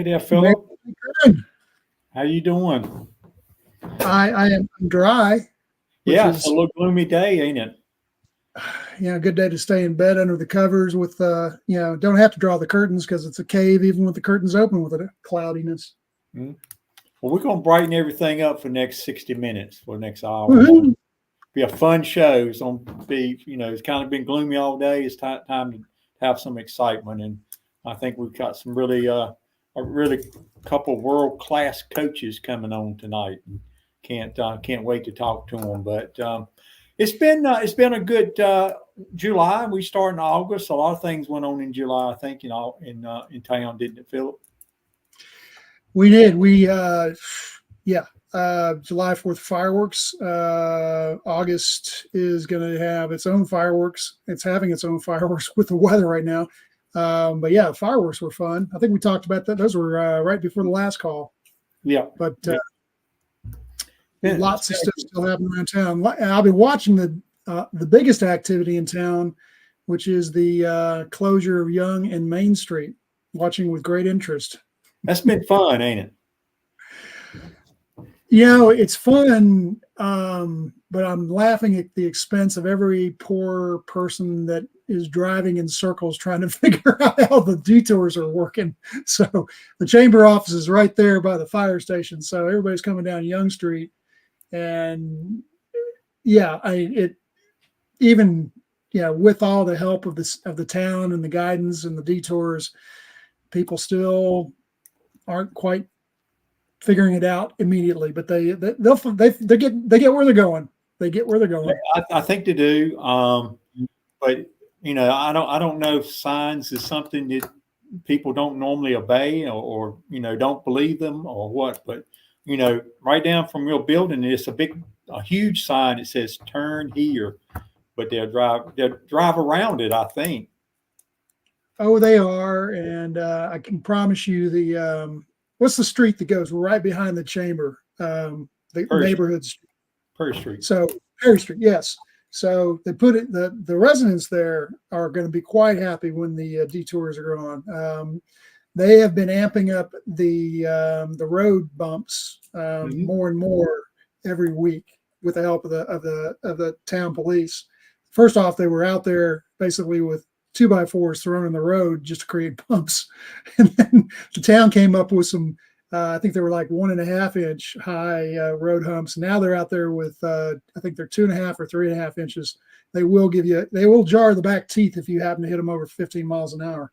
Hey there, Mayor Philip. Ronnie Currin. How you doing? I am dry, which Yeah, it's a is little gloomy day, ain't it? a good day to stay in bed under the covers with don't have to draw the curtains because it's a cave even with the curtains open with the cloudiness. Hmm. Well, we're gonna brighten everything up for the next 60 minutes, for the next hour. Woohoo! Be a fun show. It's gonna be, it's kind of been gloomy all day. It's time to have some excitement, and I think we've got some a really couple world class coaches coming on tonight. And can't wait to talk to them. But it's been a good July. We start in August. A lot of things went on in July. I think in town, didn't it, Philip? We did. July 4th fireworks. August is going to have its own fireworks. It's having its own fireworks with the weather right now. But yeah, fireworks were fun. I think we talked about that. Those were right before the last call. Yeah. But Yeah. lots of stuff still happening around town. I'll be watching the biggest activity in town, which is the closure of Young and Main Street. Watching with great interest. That's been fun, ain't it? It's fun, but I'm laughing at the expense of every poor person that is driving in circles trying to figure out how the detours are working. So the chamber office is right there by the fire station. So everybody's coming down Young Street, and with all the help of the town and the guidance and the detours, people still aren't quite figuring it out immediately, but they get where they're going. They get where they're going. I think they do. But I don't know if signs is something that people don't normally obey or don't believe them or what. But right down from your building, it's a huge sign that says "Turn here," but they'll drive around it, I think. Oh, they are, and I can promise you what's the street that goes right behind the chamber? The Perry neighborhood street. Perry Street. So Perry Street, yes. So they put it. The residents there are going to be quite happy when the detours are gone. They have been amping up the road bumps more and more every week with the help of the town police. First off, they were out there basically with 2x4s thrown in the road just to create bumps, and then the town came up with some. I think they were like 1.5 inch high road humps. Now they're out there with I think they're 2.5 or 3.5 inches. They will jar the back teeth if you happen to hit them over 15 miles an hour.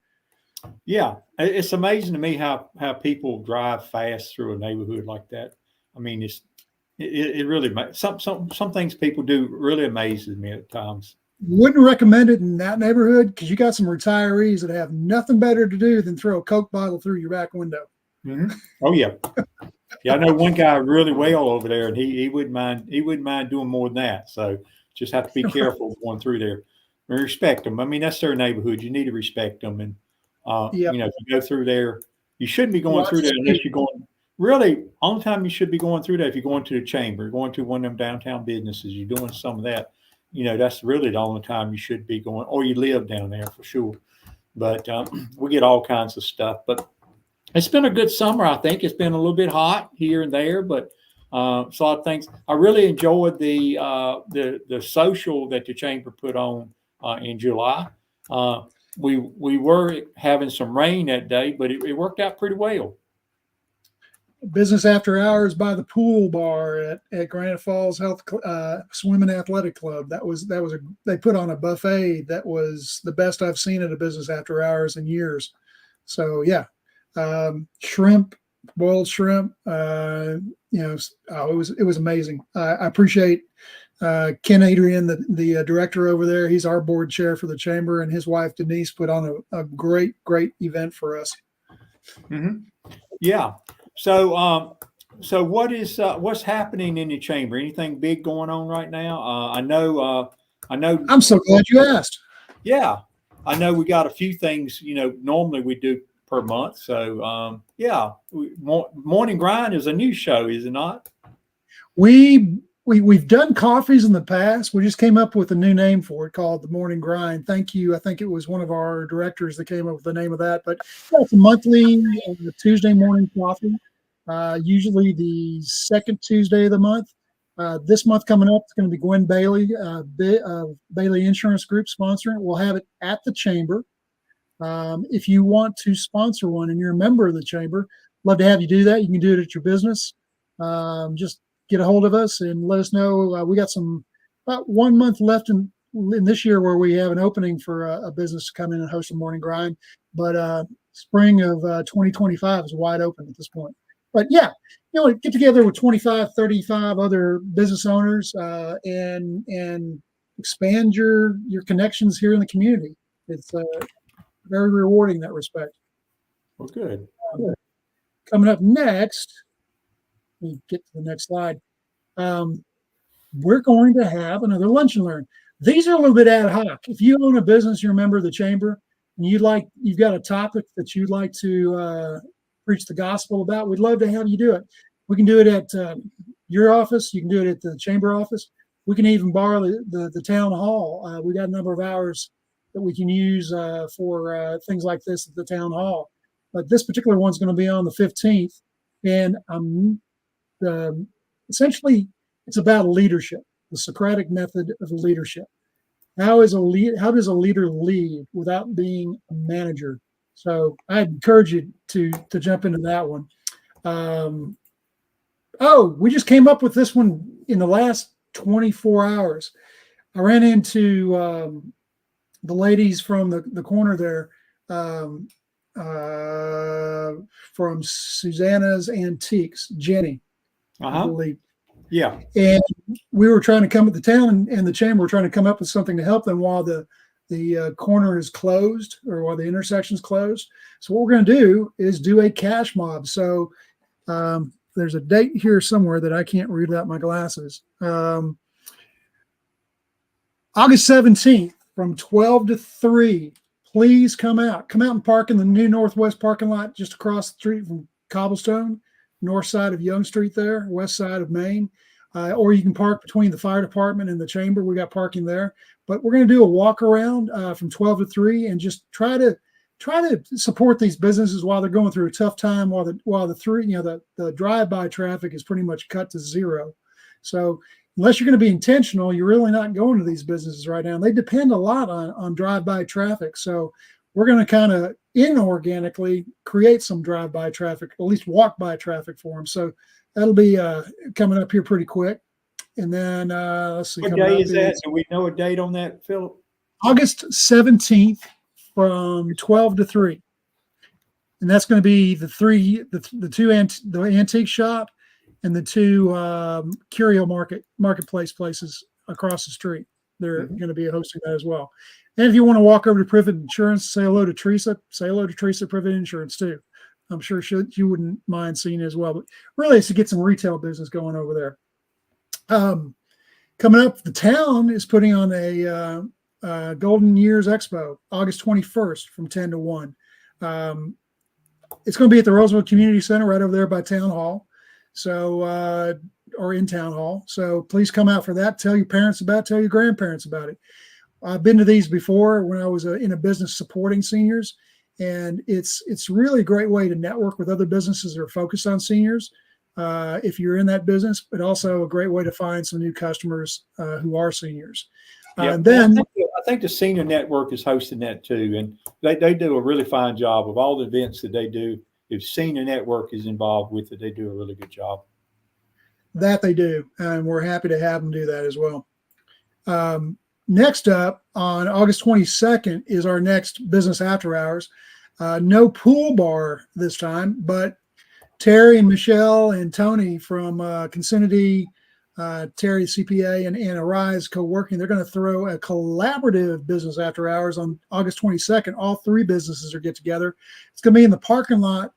Yeah, it's amazing to me how people drive fast through a neighborhood like that. I mean, it really some things people do really amazes me at times. Wouldn't recommend it in that neighborhood because you got some retirees that have nothing better to do than throw a Coke bottle through your back window. Mm-hmm. Oh yeah, yeah. I know one guy really well over there, and he wouldn't mind doing more than that. So just have to be careful going through there. And respect them. I mean, that's their neighborhood. You need to respect them, and Yep. if you go through there, you shouldn't be going through there unless you're going. Really, only time you should be going through that if you're going to the chamber, going to one of them downtown businesses, you're doing some of that. That's really the only time you should be going, or you live down there for sure. But we get all kinds of stuff. But it's been a good summer, I think. It's been a little bit hot here and there, but so I think I really enjoyed the social that the chamber put on in July. We were having some rain that day, but it worked out pretty well. Business after hours by the pool bar at Granite Falls Health Swim and Athletic Club. They put on a buffet that was the best I've seen at a business after hours in years. So yeah, shrimp, boiled shrimp. It was amazing. I appreciate Ken Adrian, the director over there. He's our board chair for the chamber, and his wife Denise put on a great event for us. Mm-hmm. Yeah. So what's happening in the chamber? Anything big going on right now? I know. I'm so glad you asked. Yeah, I know we got a few things. Normally we do per month. So Morning Grind is a new show, is it not? We we've done coffees in the past. We just came up with a new name for it called the Morning Grind. Thank you. I think it was one of our directors that came up with the name of that. But it's a monthly Tuesday morning coffee, usually the second Tuesday of the month. This month coming up, it's going to be Gwen Bailey, Bailey Insurance Group sponsoring it. We'll have it at the chamber. If you want to sponsor one and you're a member of the chamber, love to have you do that. You can do it at your business. Just get a hold of us and let us know. We got about 1 month left in this year where we have an opening for a business to come in and host a morning grind. But spring of 2025 is wide open at this point. But yeah, get together with 25, 35 other business owners and expand your connections here in the community. It's very rewarding in that respect. Well, good. Coming up next, let me get to the next slide. We're going to have another lunch and learn. These are a little bit ad hoc. If you own a business, you're a member of the chamber, and you've got a topic that you'd like to preach the gospel about, we'd love to have you do it. We can do it at your office. You can do it at the chamber office. We can even borrow the town hall. We got a number of hours that we can use for things like this at the town hall. But this particular one's going to be on the 15th, and essentially it's about leadership, the Socratic method of leadership. How does a leader lead without being a manager? So I encourage you to jump into that one. We just came up with this one in the last 24 hours. I ran into the ladies from the corner there from Susanna's Antiques, Jenny, I believe. Yeah. And we were trying to come at the town and the chamber were trying to come up with something to help them while the corner is closed or while the intersection is closed. So what we're going to do is do a cash mob. So there's a date here somewhere that I can't read without my glasses. August 17th from 12 to 3. Please come out and park in the new Northwest parking lot just across the street from Cobblestone, north side of Young Street there, west side of Main. Or you can park between the fire department and the chamber. We got parking there. But we're going to do a walk around from 12 to 3 and just try to support these businesses while they're going through a tough time, while the drive-by traffic is pretty much cut to zero. So unless you're going to be intentional, you're really not going to these businesses right now. They depend a lot on drive-by traffic. So we're going to kind of inorganically create some drive-by traffic, at least walk-by traffic for them. So that'll be coming up here pretty quick. And then let's see. What day is that? Do we know a date on that, Philip? August 17th from 12 to 3. And that's going to be the antique shop and the two curio marketplace places across the street. They're going to be hosting that as well. And if you want to walk over to Privet Insurance, say hello to Teresa. Say hello to Teresa at Privet Insurance too. I'm sure she wouldn't mind seeing it as well. But really, it's to get some retail business going over there. Coming up, the town is putting on a Golden Years Expo, August 21st from 10 to 1. It's going to be at the Rolesville Community Center right over there by Town Hall. So, or in Town Hall. So please come out for that. Tell your parents about it. Tell your grandparents about it. I've been to these before when I was in a business supporting seniors, and it's really a great way to network with other businesses that are focused on seniors. If you're in that business, but also a great way to find some new customers who are seniors. Yeah, and then I think the Senior Network is hosting that too, and they do a really fine job of all the events that they do. If Senior Network is involved with it, they do a really good job. That they do, and we're happy to have them do that as well. Next up on August 22nd is our next business after hours. No pool bar this time, but Terry and Michelle and Tony from Consinity, Terry CPA and Arise Co-working, they're going to throw a collaborative business after hours on August 22nd. All three businesses are get together. It's going to be in the parking lot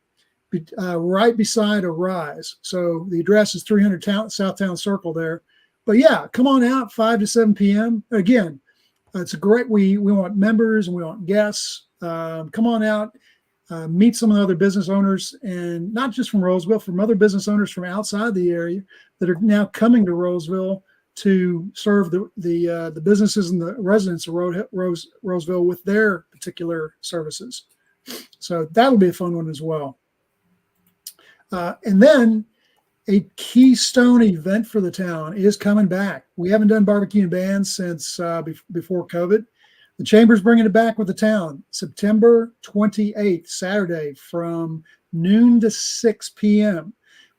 right beside Arise. So the address is 300 Southtown Circle there. But yeah, come on out 5 to 7 p.m. Again, it's a great, we want members and we want guests. Come on out. meet some of the other business owners, and not just from Rolesville, from other business owners from outside the area that are now coming to Rolesville to serve the businesses and the residents of Rolesville with their particular services. So that'll be a fun one as well. And then a keystone event for the town is coming back. We haven't done barbecue and bands since before COVID. The Chamber's bringing it back with the town, September 28th, Saturday, from noon to 6 p.m.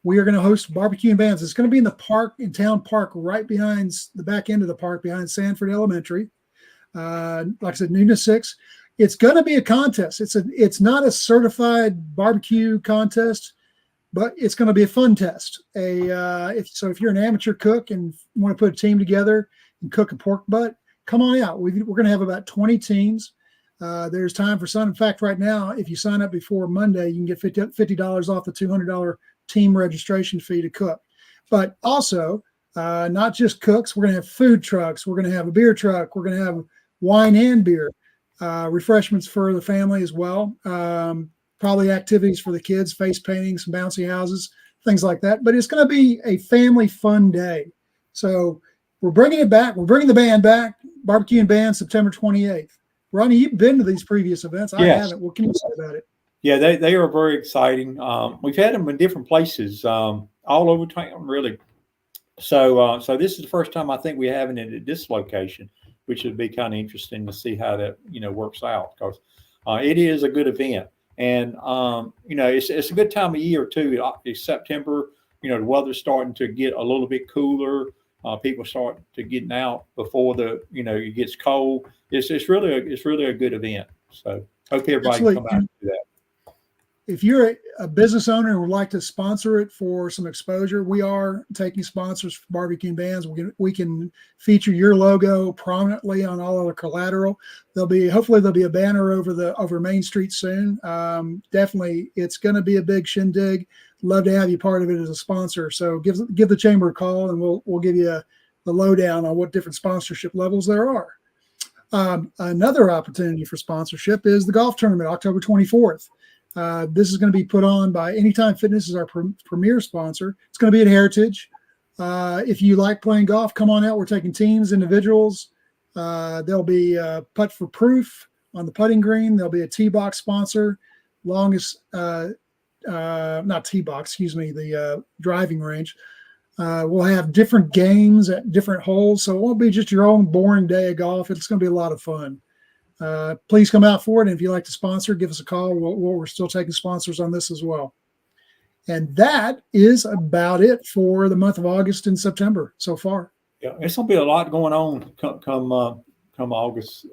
We are going to host barbecue and bands. It's going to be in the park, in town park, right behind the back end of the park, behind Sanford Elementary. Like I said, noon to 6. It's going to be a contest. It's not a certified barbecue contest, but it's going to be a fun test. If you're an amateur cook and want to put a team together and cook a pork butt, come on out. We're going to have about 20 teams. There's time for some. In fact, right now, if you sign up before Monday, you can get $50 off the $200 team registration fee to cook. But also, not just cooks. We're going to have food trucks. We're going to have a beer truck. We're going to have wine and beer, refreshments for the family as well. Probably activities for the kids, face painting, some bouncy houses, things like that. But it's going to be a family fun day. So we're bringing it back. We're bringing the band back. Barbecue and Band, September 28th. Ronnie, you've been to these previous events. I haven't. What can you say about it? Yeah, they are very exciting. We've had them in different places, all over town, really. So this is the first time I think we haven't it at this location, which would be kind of interesting to see how that works out, because it is a good event, and it's a good time of year too. It's September. The weather's starting to get a little bit cooler. People start to getting out before it gets cold. It's really a good event. So hope everybody can come out and do that. If you're a business owner and would like to sponsor it for some exposure, we are taking sponsors for barbecue and bands. We can feature your logo prominently on all of the collateral. Hopefully there'll be a banner over Main Street soon. Definitely, it's going to be a big shindig. Love to have you part of it as a sponsor. So give the chamber a call, and we'll give you the lowdown on what different sponsorship levels there are. Another opportunity for sponsorship is the golf tournament, October 24th. This is going to be put on by Anytime Fitness is our premier sponsor. It's going to be at Heritage. If you like playing golf, come on out. We're taking teams, individuals. There'll be putt for proof on the putting green. There'll be a tee box sponsor. Not tee box, excuse me, the driving range. We'll have different games at different holes, so it won't be just your own boring day of golf. It's going to be a lot of fun. Please come out for it. And if you'd like to sponsor, give us a call. We're still taking sponsors on this as well. And that is about it for the month of August and September so far. Yeah, it's going to be a lot going on come August,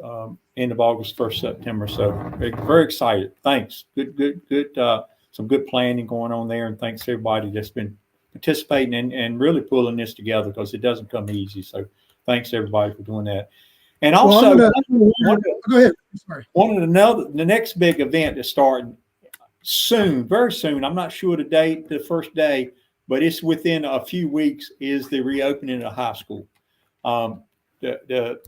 end of August, 1st September. So very excited. Thanks. Good. Some good planning going on there. And thanks to everybody that's been participating and really pulling this together, because it doesn't come easy. So thanks to everybody for doing that. And also, go ahead. Sorry. The next big event is starting soon, very soon. I'm not sure the date, the first day, but it's within a few weeks, is the reopening of high school. The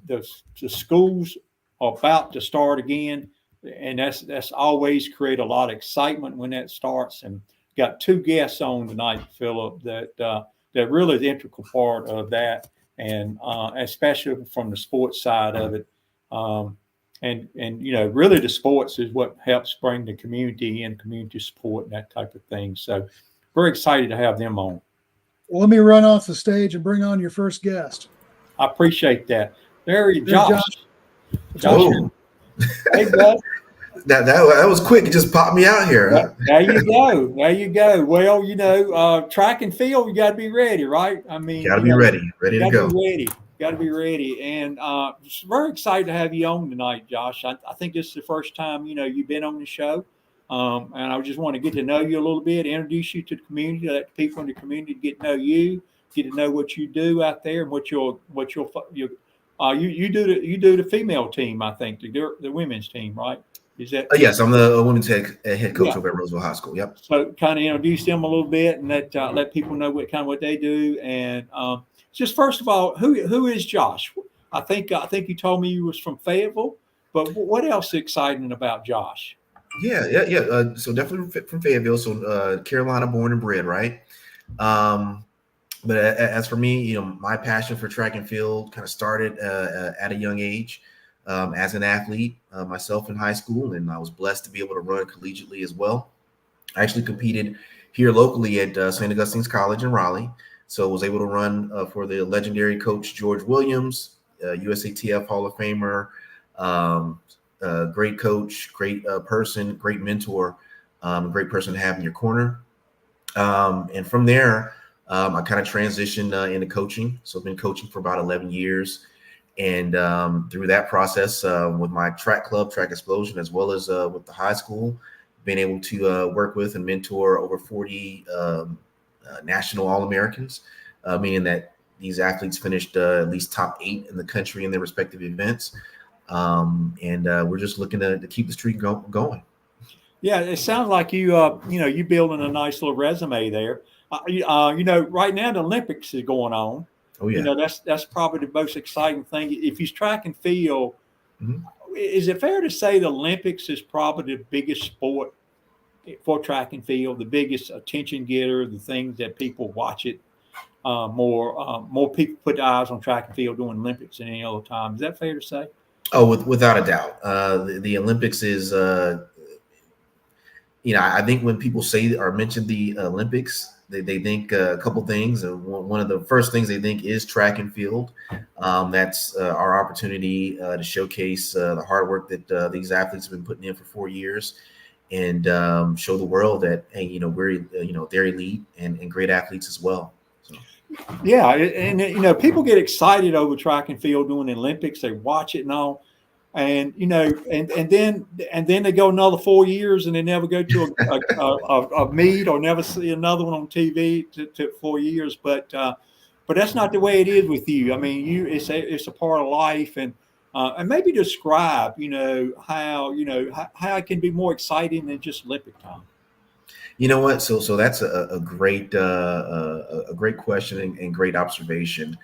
schools are about to start again, and that's always create a lot of excitement when that starts. And got two guests on tonight, Philip, that really is an integral part of that. And especially from the sports side of it, and really the sports is what helps bring the community and community support and that type of thing. So very excited to have them on. Well, let me run off the stage and bring on your first guest. I appreciate that. There's Josh. Oh. Hey, bud. That was quick. It just popped me out here. There you go. Well, track and field, you got to be ready, right? I mean, got to be ready to go. Got to be ready. And just very excited to have you on tonight, Josh. I think this is the first time, you've been on the show. And I just want to get to know you a little bit, introduce you to the community, let the people in the community get to know you, get to know what you do out there and what you do the female team, I think, the women's team, right? Is that? Yes, I'm the women's head coach over at Rolesville High School. Yep. So kind of introduce them a little bit and let people know what they do. And just first of all, who is Josh? I think you told me you was from Fayetteville, but what else is exciting about Josh? Yeah. So definitely from Fayetteville. So Carolina born and bred, right? Um, but as for me, my passion for track and field kind of started at a young age as an athlete myself in high school, and I was blessed to be able to run collegiately as well. I actually competed here locally at St. Augustine's College in Raleigh. So I was able to run for the legendary coach George Williams, USATF Hall of Famer, um, great coach, great person, great mentor, great person to have in your corner. And from there, I kind of transitioned into coaching. So I've been coaching for about 11 years. And through that process, with my track club, Track Explosion, as well as with the high school, been able to work with and mentor over 40 national All-Americans, meaning that these athletes finished at least top 8 in the country in their respective events. And we're just looking to keep the streak going. Yeah, it sounds like you building a nice little resume there. Right now the Olympics is going on. Oh, yeah. That's probably the most exciting thing. If you track and field, Mhm. is it fair to say the Olympics is probably the biggest sport for track and field, the biggest attention getter, the things that people watch it more people put their eyes on track and field during Olympics than any other time. Is that fair to say? Oh, without a doubt. The Olympics is I think when people say or mention the Olympics, they think a couple things. And one of the first things they think is track and field. That's our opportunity to showcase the hard work that these athletes have been putting in for 4 years, and show the world that, hey, we're they're elite and great athletes as well. So. Yeah, and people get excited over track and field during the Olympics. They watch it and all, and and then they go another 4 years and they never go to a meet or never see another one on TV to 4 years. But that's not the way it is with you. I mean, it's a part of life, and maybe describe how it can be more exciting than just Olympic time. You know what? So that's a great a great question and great observation.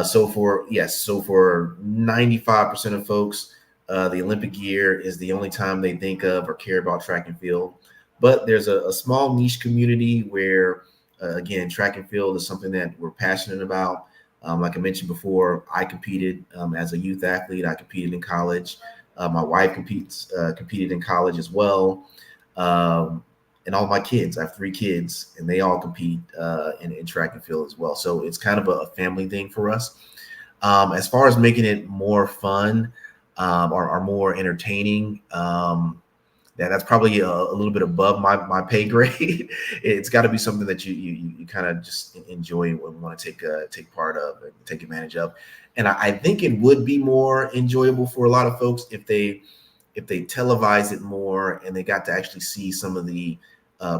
So for 95% of folks, the Olympic year is the only time they think of or care about track and field. But there's a small niche community where, again, track and field is something that we're passionate about. Like I mentioned before, I competed as a youth athlete. I competed in college. My wife competed in college as well. And all my kids, I have 3 kids, and they all compete in track and field as well. So it's kind of a family thing for us. As far as making it more fun or more entertaining, that's probably a little bit above my pay grade. It's got to be something that you kind of just enjoy and want to take part of and take advantage of. And I think it would be more enjoyable for a lot of folks if they televise it more and they got to actually see some of the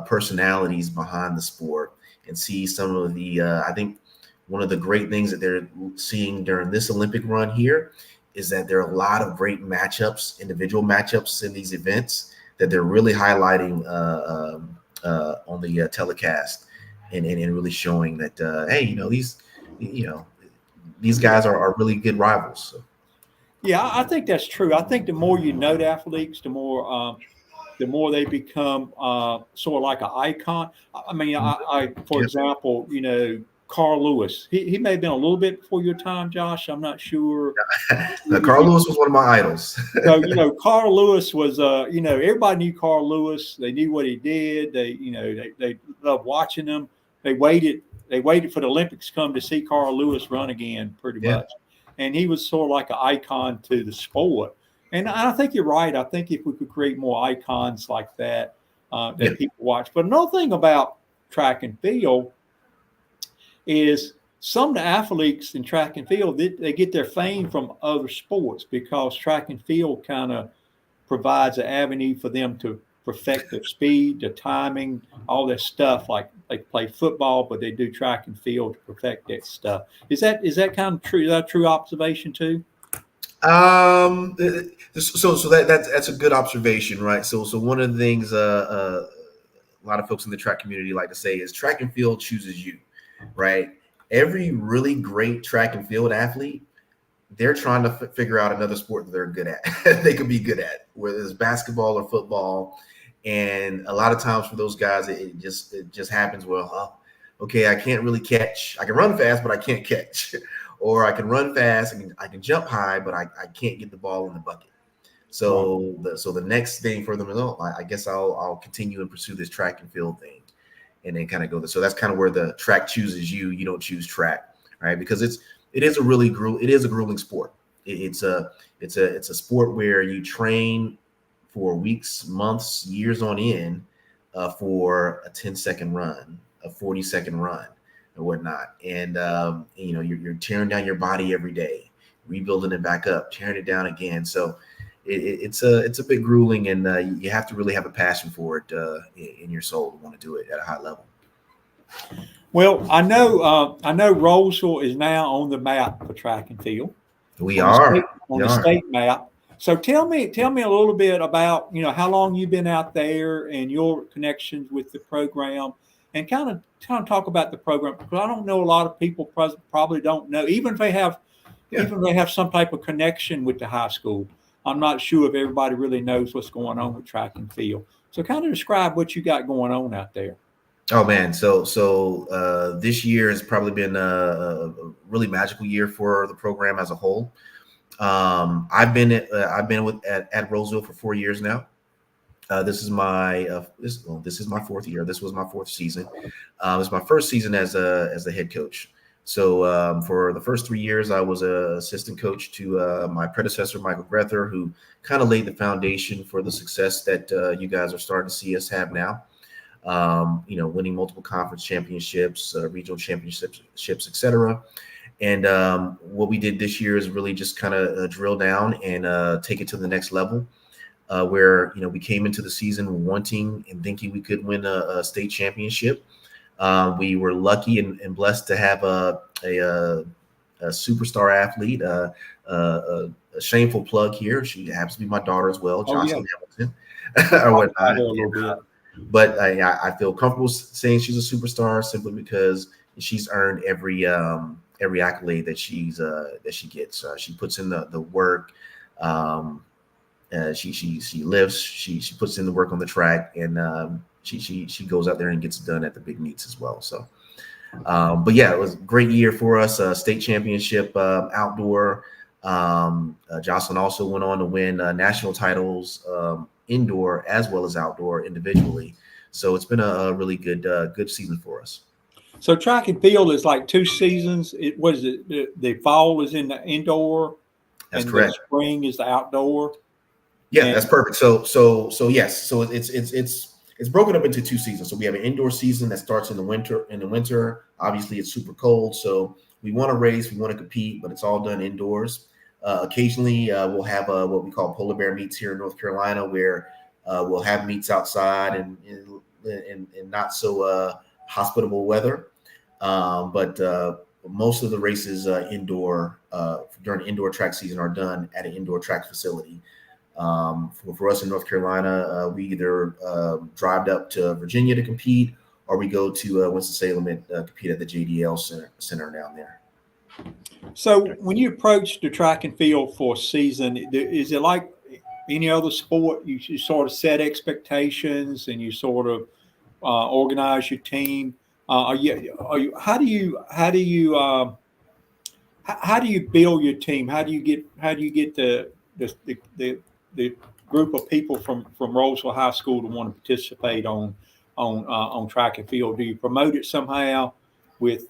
personalities behind the sport and see some of the I think one of the great things that they're seeing during this Olympic run here is that there are a lot of great matchups, individual matchups in these events that they're really highlighting on the telecast and really showing that hey, these guys are really good rivals. So. Yeah, I think that's true. I think the more you know the athletes, the more they become sort of like an icon. I mean, for example, Carl Lewis. He may have been a little bit before your time, Josh. I'm not sure. Carl Lewis was one of my idols. So Carl Lewis was everybody knew Carl Lewis. They knew what he did. They loved watching him. They waited for the Olympics to come to see Carl Lewis run again, pretty much. And he was sort of like an icon to the sport. And I think you're right. I think if we could create more icons like that, people watch. But another thing about track and field is some of the athletes in track and field, they get their fame from other sports because track and field kind of provides an avenue for them to perfect their speed, their timing, all that stuff. Like they play football, but they do track and field to perfect that stuff. Is that kind of true? Is that a true observation too? So that's a good observation, right? So one of the things a lot of folks in the track community like to say is track and field chooses you, right? Every really great track and field athlete, they're trying to figure out another sport that they're good at. They could be good at, whether it's basketball or football. And a lot of times for those guys, it just happens. Well, okay, I can't really catch. I can run fast, but I can't catch. Or I can run fast, I can jump high, but I can't get the ball in the bucket. So the next thing for them is, I guess I'll continue and pursue this track and field thing, and then kind of go there. So that's kind of where the track chooses you. You don't choose track, right? Because it is a grueling sport. It's a sport where you train for weeks, months, years on end for a 10-second run, a 40-second run, and whatnot. And you're tearing down your body every day, rebuilding it back up, tearing it down again. So it's a bit grueling, and you have to really have a passion for it in your soul to want to do it at a high level. Well, I know Rolesville is now on the map for track and field. We are on the state map. So tell me a little bit about how long you've been out there and your connections with the program, and kind of talk about the program, because I don't know, a lot of people probably don't know, even if they have some type of connection with the high school. I'm not sure if everybody really knows what's going on with track and field. So kind of describe what you got going on out there. Oh man, so this year has probably been a really magical year for the program as a whole. I've been at Rolesville for 4 years now. This is my fourth year. This was my fourth season. It was my first season as a head coach. So for the first 3 years, I was an assistant coach to my predecessor, Michael Grether, who kind of laid the foundation for the success that you guys are starting to see us have now. Winning multiple conference championships, regional championships, etc. And what we did this year is really just kind of drill down and take it to the next level, where we came into the season wanting and thinking we could win a state championship. We were lucky and blessed to have a superstar athlete, a shameful plug here. She happens to be my daughter as well, Jocelyn Hamilton. Or whatnot. But I feel comfortable saying she's a superstar simply because she's earned every accolade that she gets. She puts in the work. She lives. She puts in the work on the track, and she goes out there and gets it done at the big meets as well. So, but yeah, it was a great year for us. State championship outdoor. Jocelyn also went on to win national titles indoor as well as outdoor individually. So it's been a really good season for us. So track and field is like 2 seasons. What is it? The fall is in the indoor. That's and correct. The spring is the outdoor. Yeah, that's perfect. So yes. So it's broken up into 2 seasons. So we have an indoor season that starts in the winter. In the winter, obviously it's super cold. So we want to race, we want to compete, but it's all done indoors. Occasionally, we'll have what we call polar bear meets here in North Carolina, where we'll have meets outside and not so hospitable weather. But most of the races indoor during indoor track season are done at an indoor track facility. For us in North Carolina, we either drive up to Virginia to compete, or we go to Winston-Salem and compete at the JDL Center down there. So when you approach the track and field for a season, is it like any other sport? You sort of set expectations and you sort of organize your team. How do you build your team? How do you get the group of people from Rolesville High School to want to participate on track and field? Do you promote it somehow with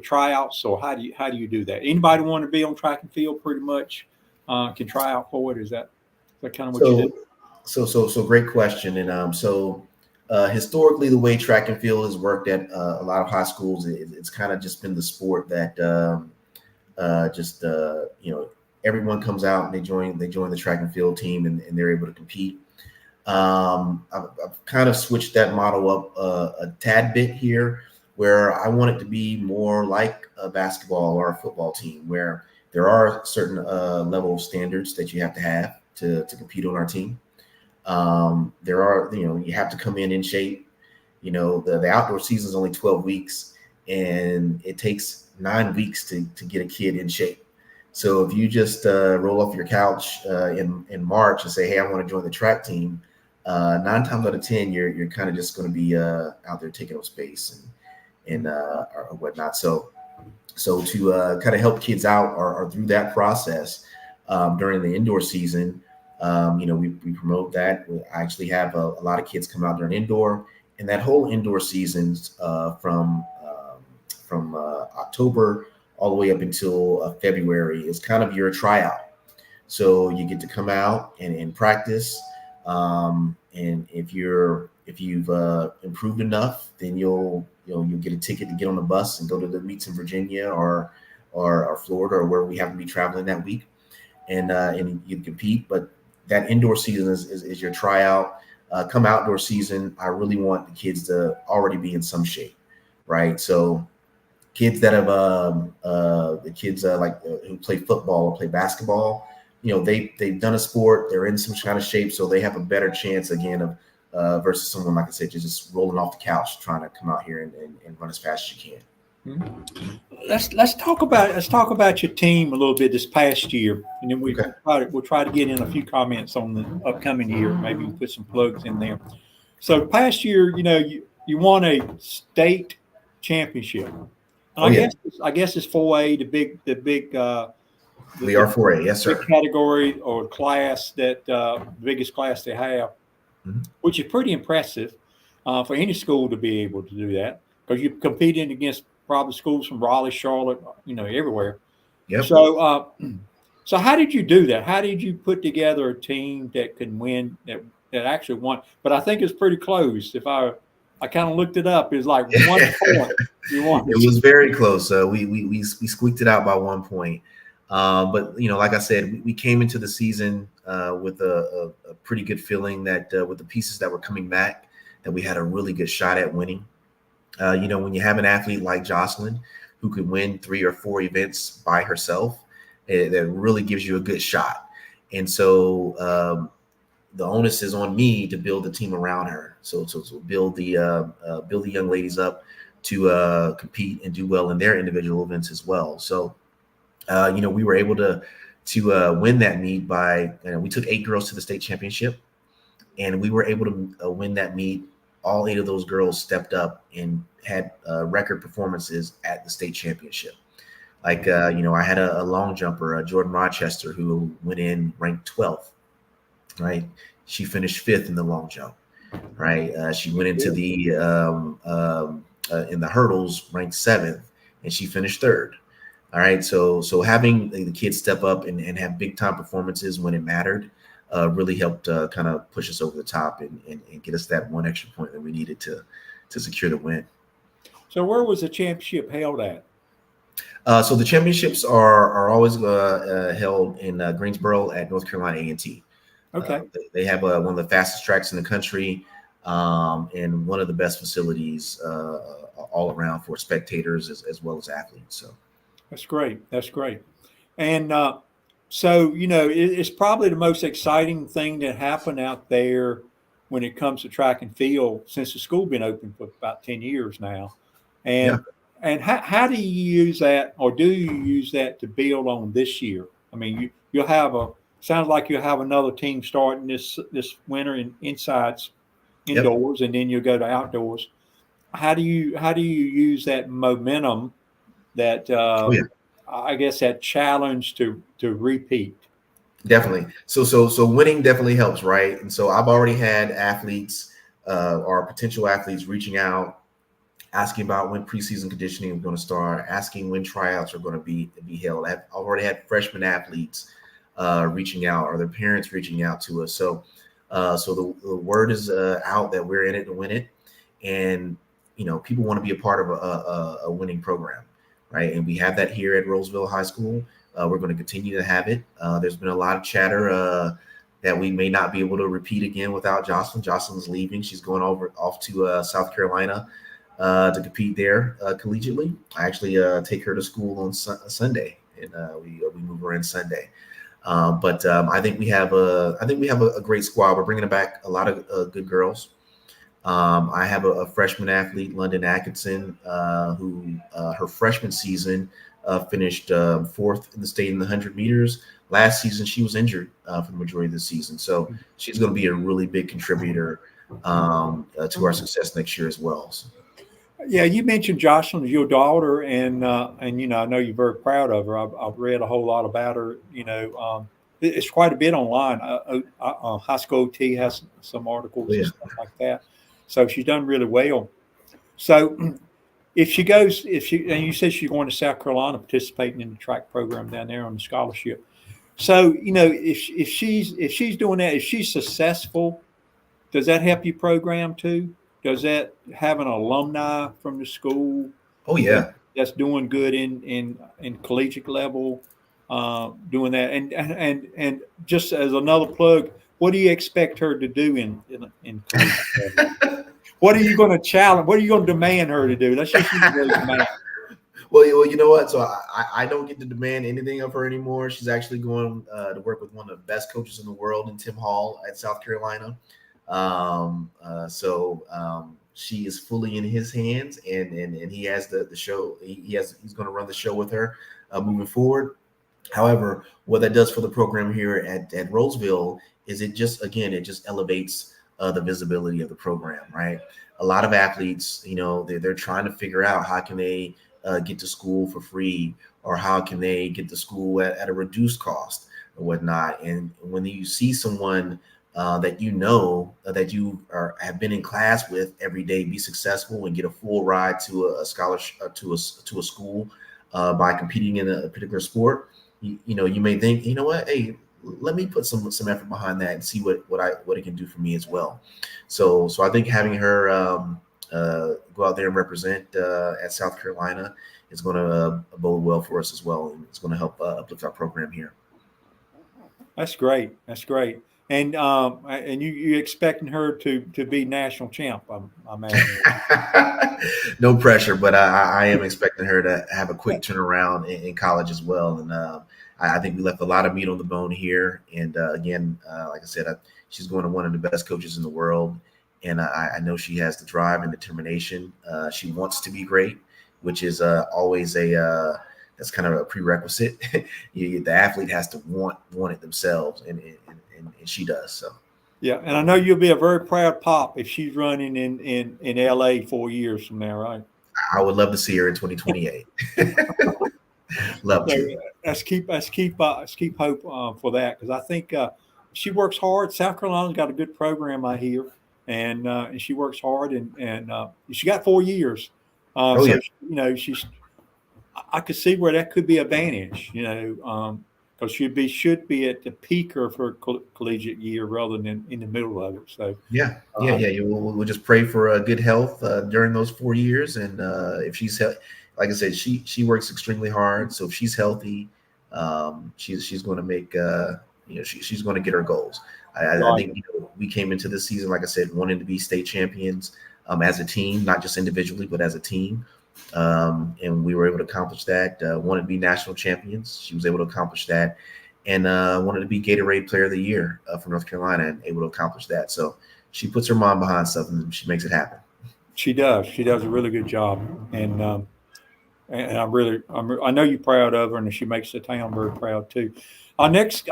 tryouts, or how do you do that? Anybody want to be on track and field pretty much can try out for it? Is that kind of what you do? So great question. And historically, the way track and field has worked at a lot of high schools, it's kind of just been the sport that everyone comes out and they join the track and field team, and they're able to compete. I've kind of switched that model up a tad bit here, where I want it to be more like a basketball or a football team, where there are certain level of standards that you have to compete on our team. There are, you have to come in shape. The outdoor season is only 12 weeks, and it takes 9 weeks to get a kid in shape. So if you just roll off your couch in March and say, hey, I want to join the track team, 9 times out of 10, you're kind of just going to be out there taking up space and or whatnot. So to kind of help kids out or through that process during the indoor season, we promote that. I actually have a lot of kids come out during indoor, and that whole indoor season from October all the way up until February is kind of your tryout. So you get to come out and practice. And if you've improved enough, then you'll get a ticket to get on the bus and go to the meets in Virginia or Florida or where we happen to be traveling that week, and you compete. But that indoor season is your tryout. Come outdoor season, I really want the kids to already be in some shape, right? So kids that have the kids who play football or play basketball, they've done a sport, they're in some kind of shape, so they have a better chance again of versus someone, like I said, just rolling off the couch trying to come out here and run as fast as you can. Let's talk about your team a little bit this past year, and then we'll try to get in a few comments on the upcoming year. Maybe we'll put some plugs in there. So past year, you won a state championship. I guess it's 4A, the big We are 4A, yes, sir. Category or class that the biggest class they have, which is pretty impressive for any school to be able to do that, because you're competing against probably schools from Raleigh, Charlotte, everywhere. Yep. So how did you do that? How did you put together a team that can win, that actually won? But I think it's pretty close. If I kind of looked it up, it was like 1 point. You won. It was very close. We squeaked it out by 1 point. But like I said, we came into the season with a pretty good feeling that with the pieces that were coming back, that we had a really good shot at winning. When you have an athlete like Jocelyn who could win 3 or 4 events by herself, that really gives you a good shot. And so the onus is on me to build the team around her. So build the young ladies up to compete and do well in their individual events as well. So we were able to win that meet by, we took 8 girls to the state championship, and we were able to win that meet. All 8 of those girls stepped up and had record performances at the state championship. Like, I had a long jumper, Jordan Rochester, who went in ranked 12th, right? She finished 5th in the long jump, right? She went into the in the hurdles ranked 7th, and she finished 3rd. All right, so having the kids step up and have big time performances when it mattered really helped kind of push us over the top and get us that 1 extra point that we needed to secure the win. So where was the championship held at? So the championships are always held in Greensboro at North Carolina A&T. Okay. They have one of the fastest tracks in the country and one of the best facilities all around for spectators as well as athletes. So. That's great. And so, it's probably the most exciting thing that happened out there when it comes to track and field since the school been open for about 10 years now. And how do you use that, or do you use that to build on this year? I mean, you'll have sounds like you'll have another team starting this winter in indoors, and then you'll go to outdoors. How do you use that momentum, that I guess that challenge to repeat? Definitely. So winning definitely helps, right? And so I've already had athletes or potential athletes reaching out, asking about when preseason conditioning is going to start, asking when tryouts are going to be held. I've already had freshman athletes reaching out, or their parents reaching out to us. So the word is out that we're in it to win it, and people want to be a part of a winning program. Right. And we have that here at Rolesville High School. We're going to continue to have it. There's been a lot of chatter that we may not be able to repeat again without Jocelyn. Jocelyn's leaving. She's going off to South Carolina to compete there collegiately. I actually take her to school on Sunday, and we move her in Sunday. But I think we have a great squad. We're bringing back a lot of good girls. I have a freshman athlete, London Atkinson, who her freshman season finished fourth in the state in the 100 meters. Last season, she was injured for the majority of the season. So she's going to be a really big contributor to our success next year as well. So. Yeah, you mentioned Jocelyn as your daughter, and I know you're very proud of her. I've read a whole lot about her. It's quite a bit online. High School OT has some articles and stuff like that. So she's done really well. So and you said she's going to South Carolina, participating in the track program down there on the scholarship. So if she's doing that, if she's successful, does that help your program too? Does that have an alumni from the school? Oh yeah, that's doing good in collegiate level, doing that. And just as another plug, what do you expect her to do in collegiate level? What are you going to challenge? What are you going to demand her to do? Let's just use those demands. Well, you know what? So I don't get to demand anything of her anymore. She's actually going to work with one of the best coaches in the world, in Tim Hall at South Carolina. She is fully in his hands, and he has the show. He's going to run the show with her moving forward. However, what that does for the program here at Rolesville is it just elevates the visibility of the program, right? A lot of athletes, they're trying to figure out how can they get to school for free, or how can they get to school at a reduced cost or whatnot. And when you see someone that that you have been in class with every day be successful and get a full ride to a scholarship to a school by competing in a particular sport, you may think, you know what, hey, let me put some effort behind that and see what it can do for me as well. So I think having her go out there and represent at South Carolina is going to bode well for us as well, and it's going to help uplift our program here. That's great. And you expecting her to be national champ? I'm imagining. No pressure, but I am expecting her to have a quick turnaround in college as well. And I think we left a lot of meat on the bone here. And again, like I said, she's going to one of the best coaches in the world, and I know she has the drive and determination. She wants to be great, which is always that's kind of a prerequisite. The athlete has to want it themselves, and she does. So yeah, and I know you'll be a very proud pop if she's running in LA 4 years from now, right? I would love to see her in 2028. Love to. Let's keep hope for that, because I think she works hard. South Carolina's got a good program, I hear, and she works hard, and she got 4 years. She's. I could see where that could be an advantage, because should be at the peak of her collegiate year rather than in the middle of it. So we'll just pray for good health during those 4 years, and if she's like I said, she works extremely hard. So if she's healthy, she's going to make she's going to get her goals. I think we came into this season, like I said, wanting to be state champions as a team, not just individually, but as a team. And we were able to accomplish that. Wanted to be national champions. She was able to accomplish that, and wanted to be Gatorade Player of the Year for North Carolina, and able to accomplish that. So she puts her mom behind something, and she makes it happen. She does. She does a really good job, and I know you're proud of her, and she makes the town very proud too. Our next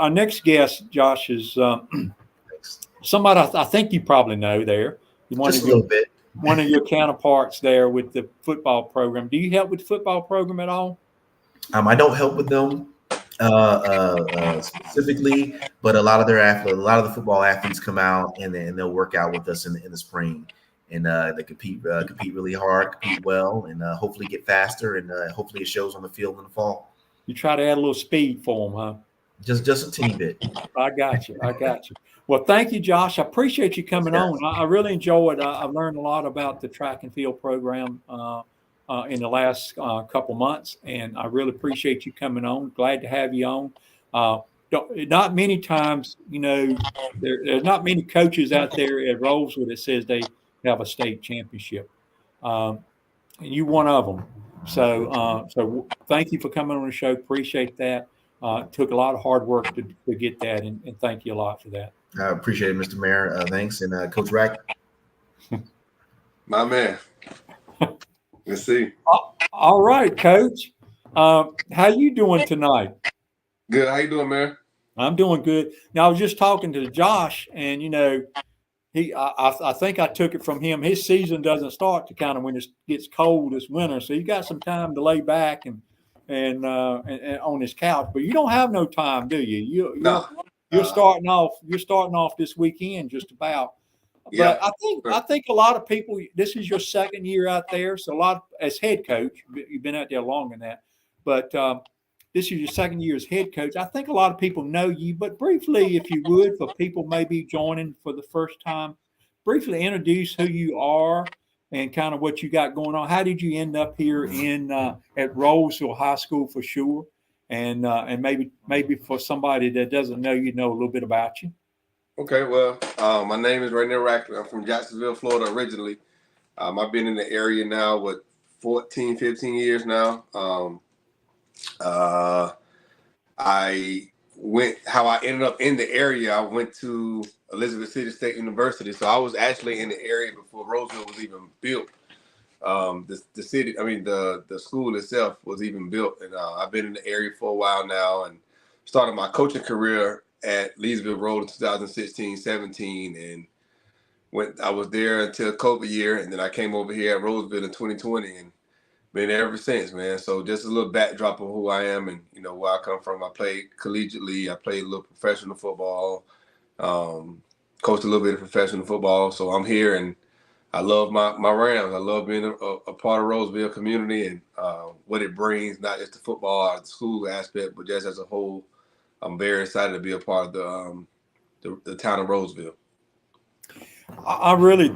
guest, Josh, is somebody I think you probably know there. Just a little bit. One of your counterparts there with the football program. Do you help with the football program at all? I don't help with them specifically, but a lot of the football athletes come out and they'll work out with us in the spring, and they compete really hard, compete well, and hopefully get faster, and hopefully it shows on the field in the fall. You try to add a little speed for them, huh? Just a teeny bit. I got you. Well, thank you, Josh. I appreciate you coming on. I really enjoyed it. I've learned a lot about the track and field program in the last couple months, and I really appreciate you coming on. Glad to have you on. Not many times, there's not many coaches out there at Rolesville that says they have a state championship, and you one of them. So thank you for coming on the show. Appreciate that. Took a lot of hard work to get that, and thank you a lot for that. I appreciate it, Mr. Mayor. Thanks. And Coach Rack. My man. Let's see. All right, Coach. How you doing tonight? Good. How you doing, man? I'm doing good. Now I was just talking to Josh, and I think I took it from him. His season doesn't start to kind of when it gets cold this winter, so you got some time to lay back and on his couch. But you don't have no time, do you? No. You're starting off. You're starting off this weekend, just about. But Yeah. I think a lot of people. This is your second year out there, so as head coach, you've been out there longer than that. But this is your second year as head coach. I think a lot of people know you, but briefly, if you would, for people maybe joining for the first time, briefly introduce who you are and kind of what you got going on. How did you end up here at Rolesville High School for sure, and maybe for somebody that doesn't know you, know a little bit about you. Okay. Well, my name is Ranier Rackley. I'm from Jacksonville, Florida originally. I've been in the area now, 14, 15 years now. How I ended up in the area, I went to Elizabeth City State University. So I was actually in the area before Rolesville was even built. The city, I mean, the school itself was even built. And I've been in the area for a while now and started my coaching career at Leesville Road in 2016-17. And I was there until COVID year. And then I came over here at Rolesville in 2020 and been there ever since, man. So just a little backdrop of who I am and, where I come from. I played collegiately. I played a little professional football, coached a little bit of professional football. So I'm here and I love my Rams. I love being a part of Rolesville community and what it brings, not just the football or the school aspect, but just as a whole. I'm very excited to be a part of the town of Rolesville. I really,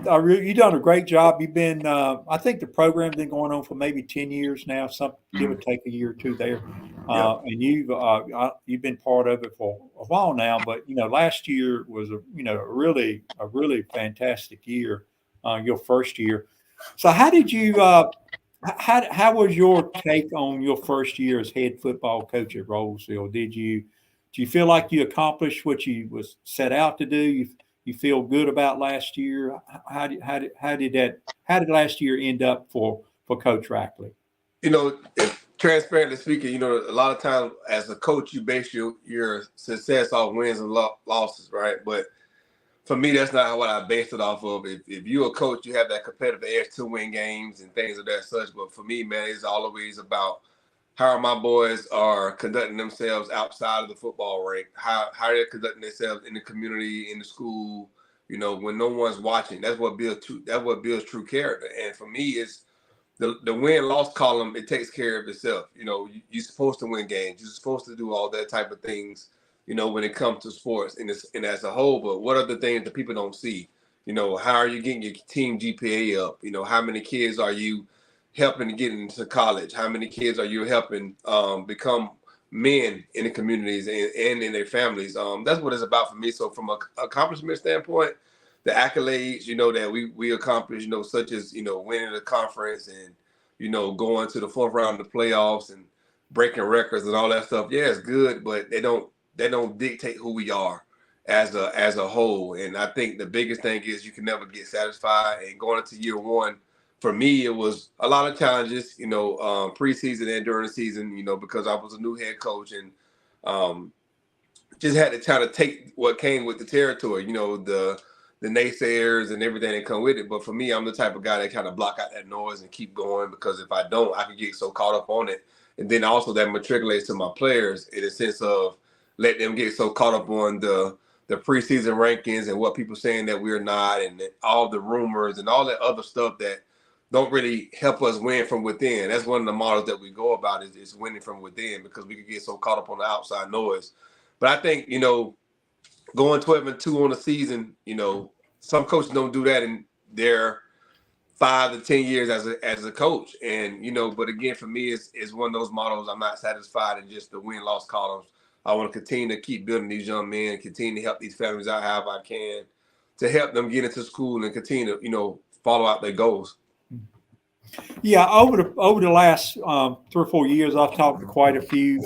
you've done a great job. You've been, I think the program's been going on for maybe 10 years now, give or take a year or two there. And you've been part of it for a while now, but last year was a really fantastic year, your first year. So how did you, how was your take on your first year as head football coach at Rolesville? Do you feel like you accomplished what you was set out to do? You feel good about last year? How did last year end up for Coach Rackley? If transparently speaking, a lot of times as a coach, you base your success off wins and losses, right? But for me, that's not what I based it off of. If you're a coach, you have that competitive edge to win games and things of that such. But for me, man, it's always about how my boys are conducting themselves outside of the football rink, how they're conducting themselves in the community, in the school, when no one's watching. That's what builds true character. And for me, it's the win-loss column. It takes care of itself. You're supposed to win games. You're supposed to do all that type of things, when it comes to sports and as a whole. But what are the things that people don't see? How are you getting your team GPA up? How many kids are you helping to get into college? How many kids are you helping become men in the communities and in their families? That's what it's about for me. So from an accomplishment standpoint, the accolades, that we accomplished, such as, winning the conference and, going to the fourth round of the playoffs and breaking records and all that stuff. Yeah, it's good, but they don't dictate who we are as a whole. And I think the biggest thing is you can never get satisfied. And going into year one, for me, it was a lot of challenges, preseason and during the season, because I was a new head coach and just had to kind of take what came with the territory, the naysayers and everything that come with it. But for me, I'm the type of guy that kind of block out that noise and keep going, because if I don't, I can get so caught up on it. And then also that matriculates to my players in a sense of let them get so caught up on the preseason rankings and what people saying that we're not, and all the rumors and all that other stuff that don't really help us win from within. That's one of the models that we go about is winning from within, because we could get so caught up on the outside noise. But I think, going 12-2 on a season, some coaches don't do that in their 5 to 10 years as a coach. And, but again, for me, it's one of those models. I'm not satisfied in just the win-loss columns. I want to continue to keep building these young men, continue to help these families out however I can, to help them get into school and continue to, follow out their goals. Yeah, over the last 3 or 4 years, I've talked to quite a few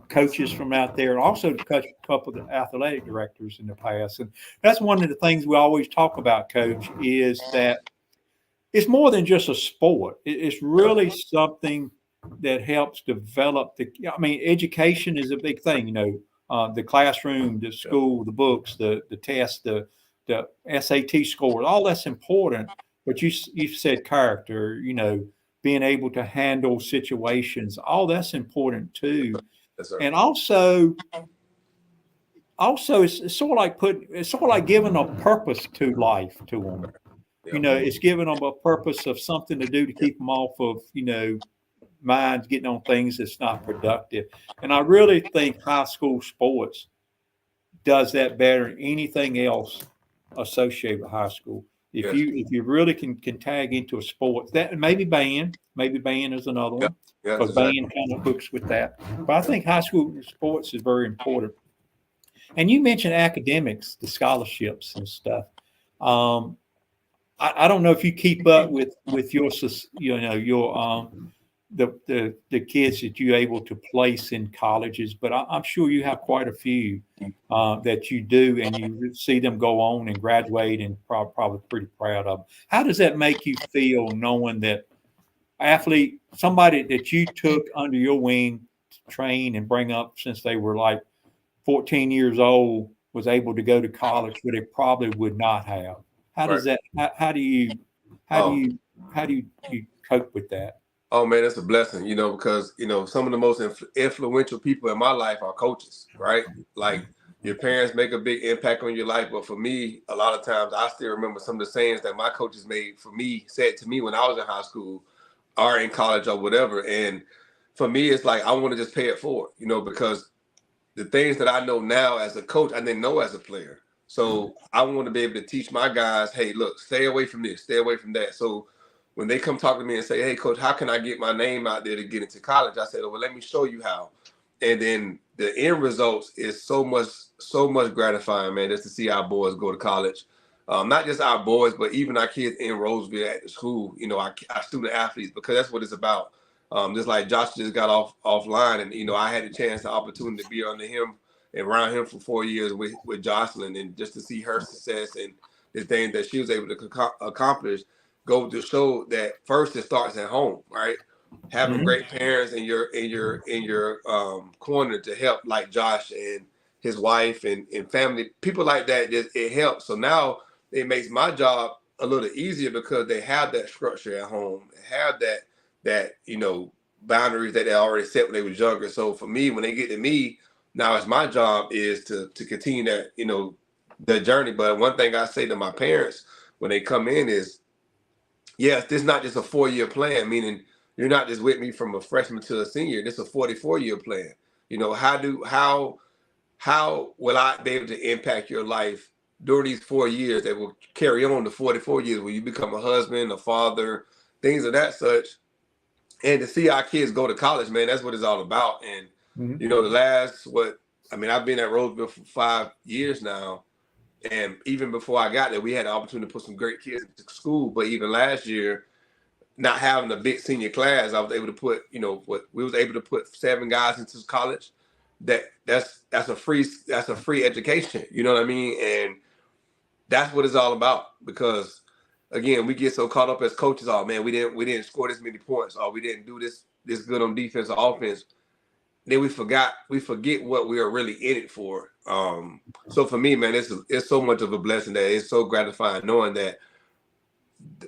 coaches from out there, and also a couple of the athletic directors in the past. And that's one of the things we always talk about, Coach, is that it's more than just a sport. It's really something that helps develop I mean, education is a big thing, the classroom, the school, the books, the tests, the SAT score, all that's important. But you said character, being able to handle situations, all that's important too. Yes, sir. And also it's sort of like giving a purpose to life to them. Yeah. It's giving them a purpose of something to do to keep them off of, minds getting on things that's not productive. And I really think high school sports does that better than anything else associated with high school. If you really can tag into a sport, that maybe band is another one, Yeah, because band kind of hooks with that. But I think high school sports is very important. And you mentioned academics, the scholarships and stuff. I don't know if you keep up with your the kids that you're able to place in colleges, but I'm sure you have quite a few that you do, and you see them go on and graduate, and probably pretty proud of them. How does that make you feel, knowing that somebody that you took under your wing to train and bring up since they were like 14 years old was able to go to college, but it probably would not have? How does that? How do you cope with that? Oh man, it's a blessing, because some of the most influential people in my life are coaches, right? Like, your parents make a big impact on your life, but for me, a lot of times I still remember some of the sayings that my coaches said to me when I was in high school or in college or whatever. And for me, it's like I want to just pay it forward, because the things that I know now as a coach, I didn't know as a player. So I want to be able to teach my guys, hey, look, stay away from this, stay away from that. So when they come talk to me and say, hey, coach, how can I get my name out there to get into college? I said, well, let me show you how. And then the end results is so much gratifying, man, just to see our boys go to college. Not just our boys, but even our kids in Rolesville at the school, our student athletes, because that's what it's about. Just like Josh just got offline, and, I had the opportunity to be under him and around him for 4 years with Jocelyn, and just to see her success and the things that she was able to accomplish go to show that first it starts at home, right? Having great parents in your corner to help, like Josh and his wife and family, people like that, it helps. So now it makes my job a little easier because they have that structure at home, have that boundaries that they already set when they was younger. So for me, when they get to me, now it's my job is to continue that, the journey. But one thing I say to my parents when they come in is, yes, this is not just a 4-year plan, meaning you're not just with me from a freshman to a senior. This is a 44-year plan. How will I be able to impact your life during these 4 years that will carry on to 44 years when you become a husband, a father, things of that such. And to see our kids go to college, man, that's what it's all about. And, I've been at Rolesville for 5 years now. And even before I got there, we had the opportunity to put some great kids into school. But even last year, not having a big senior class, I was able to put, we was able to put 7 guys into college. That's a free education. You know what I mean? And that's what it's all about. Because again, we get so caught up as coaches. Oh man, we didn't score this many points. Or we didn't do this good on defense or offense. Then we forget what we are really in it for. So for me, man, it's so much of a blessing that it's so gratifying knowing that,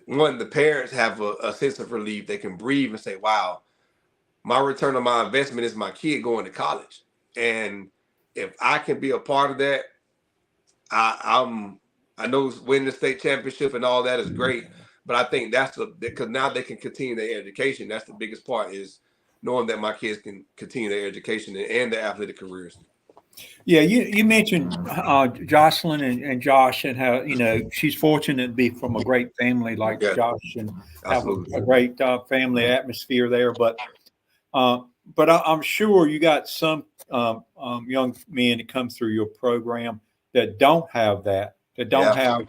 one, the parents have a sense of relief. They can breathe and say, wow, my return on my investment is my kid going to college. And if I can be a part of that, I know winning the state championship and all that is great, but I think that's because now they can continue their education. That's the biggest part, is knowing that my kids can continue their education and their athletic careers. Yeah, you mentioned Jocelyn and Josh, and how she's fortunate to be from a great family like Josh, and have a great family atmosphere there. But I'm sure you got some young men that come through your program that don't have that. That don't have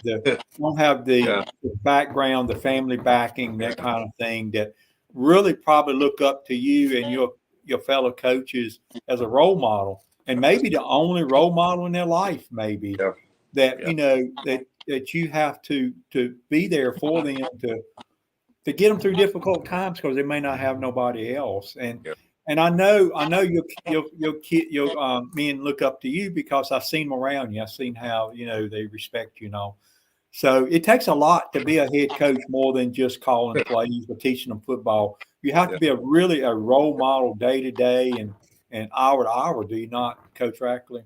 the background, the family backing, that kind of thing. That really probably look up to you and your fellow coaches as a role model, and maybe the only role model in their life. Maybe that that you have to be there for them to get them through difficult times because they may not have nobody else. And Yeah. and I know your men look up to you because I've seen them around you. I've seen how they respect you and all. So it takes a lot to be a head coach more than just calling plays or teaching them football. You have to be a role model day to day and hour to hour. Do you not, Coach Rackley?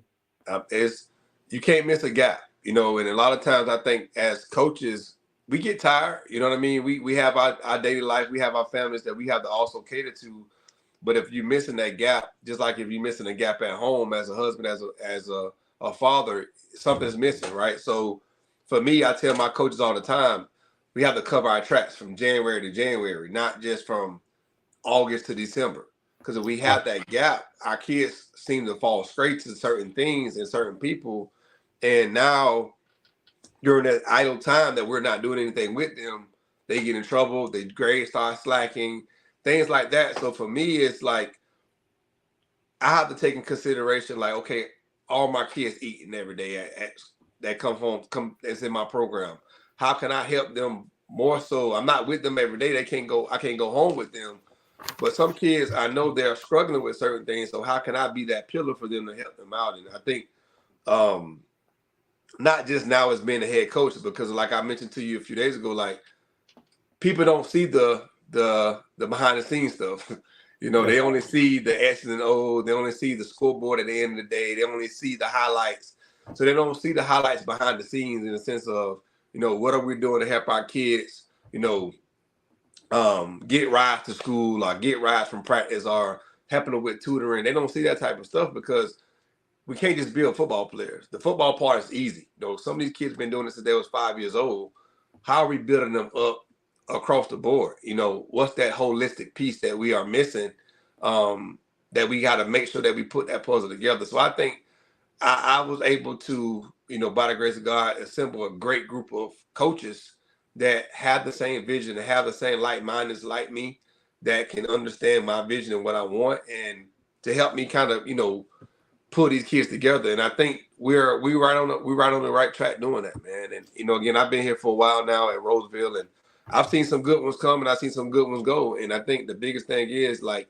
You can't miss a gap, and a lot of times I think as coaches we get tired. You know what I mean? We have our daily life, we have our families that we have to also cater to. But if you're missing that gap, just like if you're missing a gap at home as a husband, as a father, something's missing, right? So for me, I tell my coaches all the time, we have to cover our tracks from January to January, not just from August to December. Because if we have that gap, our kids seem to fall straight to certain things and certain people. And now during that idle time that we're not doing anything with them, they get in trouble, their grades start slacking, things like that. So for me, it's like I have to take in consideration, like, okay, all my kids eating every day that come that's in my program. How can I help them more so? I'm not with them every day. I can't go home with them. But some kids, I know they're struggling with certain things. So how can I be that pillar for them to help them out? And I think not just now as being a head coach, because like I mentioned to you a few days ago, like people don't see the behind the scenes stuff. They only see the X's and O's. They only see the scoreboard at the end of the day. They only see the highlights. So they don't see the highlights behind the scenes in the sense of, what are we doing to help our kids, get rides to school or get rides from practice or helping them with tutoring. They don't see that type of stuff because we can't just build football players. The football part is easy. Some of these kids have been doing this since they was 5 years old. How are we building them up across the board? What's that holistic piece that we are missing, that we got to make sure that we put that puzzle together? So I think I was able to, by the grace of God, assemble a great group of coaches that have the same vision, that have the same like-mindedness like me, that can understand my vision and what I want, and to help me kind of, pull these kids together. And I think we're right on the right track doing that, man. And again, I've been here for a while now at Rolesville, and I've seen some good ones come and I've seen some good ones go. And I think the biggest thing is, like,